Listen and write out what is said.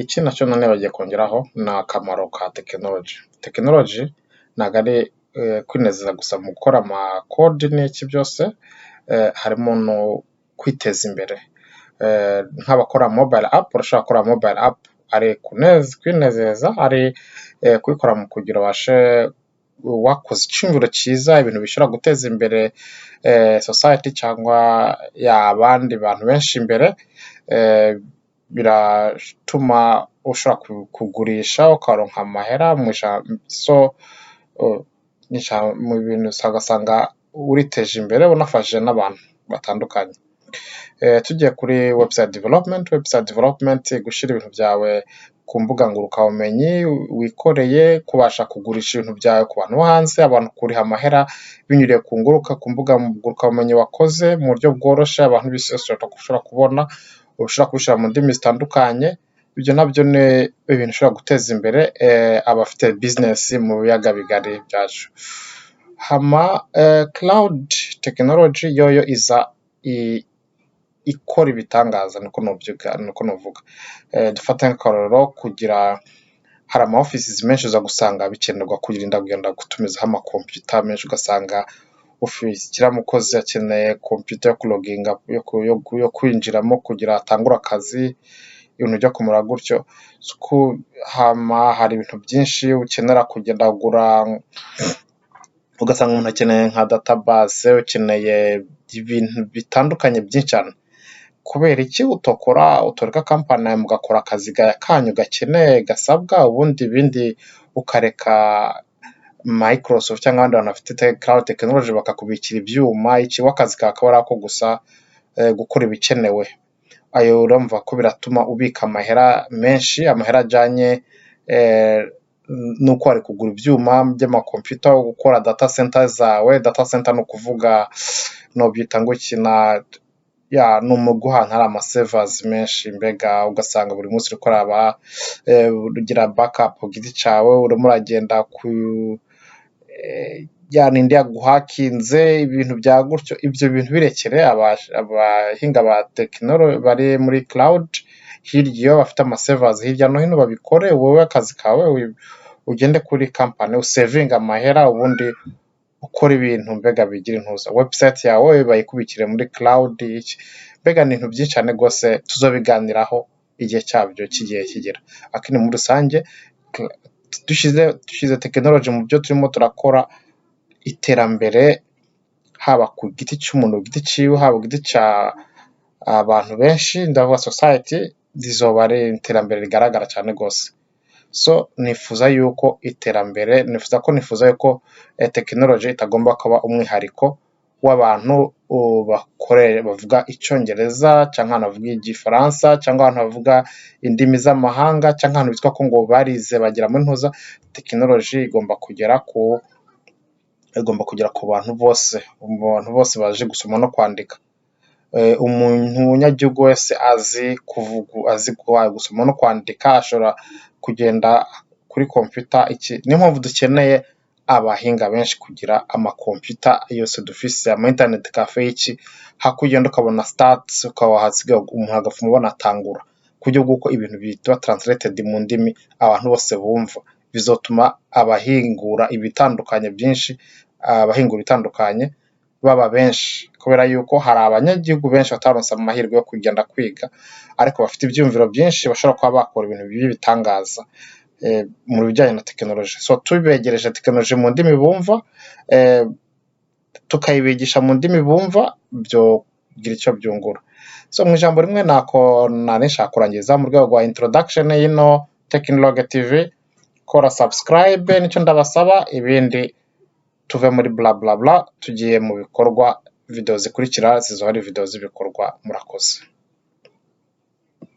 iki nacyo none bagiye kongeraho ni akamaro ka tekinoloji ntabwo ari kwinezeza gusa mu gukora amakode n'iki byose, harimo no kwiteza imbere. Nk'abakora mobile app, urashobora gukora mobile app ari kwinezeza, ari kubikora mu kugira ubashe wakoze icyumviro cyiza, ibintu bishobora guteza imbere society cyangwa abandi bantu benshi imbere, biratuma ushobora kugurisha ukaronka amahera mu bintu ugasanga uriteje imbere unafashije n'abantu batandukanye. Tugiye kuri website development, gushyira ibintu byawe ku mbuga ngurukabumenyi wikoreye, kubasha kugurisha ibintu byawe ku bantu bo hanze, abantu kuriha amahera binyuriye ku mbuga ngurukabumenyi wakoze mu buryo bworoshye, abantu bose bashobora kubona, ushobora kubishyira mu ndimi zitandukanye. Ibyo nabyo ni ibintu ushobora guteza imbere abafite business mu biyaga bigari byacu. Cloud technology yoyo iza ikora ibitangaza, niko nuvuga. Dufata nk'akarorero, kugira hari ama offices menshi uza gusanga bikenerwa kugenda gutumizaho amakompiyuta menshi, ugasanga kiriya mukozi akeneye kompiyuta yo kuloginga, yo kwinjiramo kugira atangure akazi, ibintu byo kumera gutyo. Hari ibintu byinshi ukenera kugenda kugura, ugasanga umuntu akeneye nka database, ukeneye ibintu bitandukanye byinshi cyane. Kubera iki utoreka company mugakora akazi kanyu gakeneye gasabwa, ubundi ibindi ukareka Microsoft cyangwa abandi bantu bafite cloud technology bakakubikira ibyuma, akazi kakaba ari ako gusa gukora ibikenewe. Ayo urumva ko biratuma ubika amahera menshi, amahera ajyanye nuko wari kugura ibyuma by'amakompiyuta, gukora data center zawe. Data center ni ukuvuga nobyita ngo ni umuguhantu hari amaservers menshi, mbega ugasanga buri munsi uriko ugira backup ku giti cyawe, urimo uragenda nindi yaguhakinze, ibintu bya gutyo. Ibyo bintu birekere abahinga ba tekinoloji bari muri cloud hirya, bafite amaservers hirya no hino, babikore. Wowe akazi kawe ugende kuri company usavinga amahera, ubundi ukora ibintu mbega bigira intuza. Website yawe bayikubikire muri cloud, mbega ni ibintu byinshi cyane rwose tuzobiganiraho igihe cyabyo kigiye kigera. Akini muri rusange dushyize tekinoloji mu byo turimo turakora, iterambere haba ku giti cy'umuntu, ku giti cyiwe, haba ku giti cya abantu benshi, ndavuga society, rizoba ari iterambere rigaragara cyane rwose. Nifuza yuko tekinoloji itagomba kuba umwihariko w'abantu bavuga icyongereza, cyangwa abantu bavuga igifaransa, cyangwa abantu bavuga indimi z'amahanga, cyangwa abantu bitwa ko ngo barize bagira muri ntuza. Tekinoloji igomba kugera ku bantu bose, baje gusoma no kwandika. Umunyagihugu wese azi gusoma no kwandika ashobora kugenda kuri kompiyuta. Niyo mpamvu dukeneye abahinga benshi kugira amakompiyuta yose dufise, ama internet cafe hakugenda ukabona stats, ukabahasiga umuntu agafuma ubona atangura kujya bwuko ibintu bitwa translated mu ndimi abantu bose bumva. Bizotuma abahingura ibitandukanye byinshi, abahingura bitandukanye baba benshi, kubera yuko hari abanyagihugu benshi bataronse amahirwe yo kugenda kwiga, ariko bafite ibyumviro byinshi, bashobora kuba bakora ibintu bitangaza mu bijyanye na tekinoloji. Tubegereje tekinoloji mu ndimi bumva, tukayibigisha mu ndimi bumva, byo gira icyo byungura. Mu ijambo rimwe nako nshaka kurangiza mu rwego rwa introduction y'ino Technologue TV. Kora subscribe, nicyo ndabasaba, ibindi tuve muri bla bla bla tugiye mu bikorwa. Video zikurikira zizohari video z'ibikorwa. Murakoze.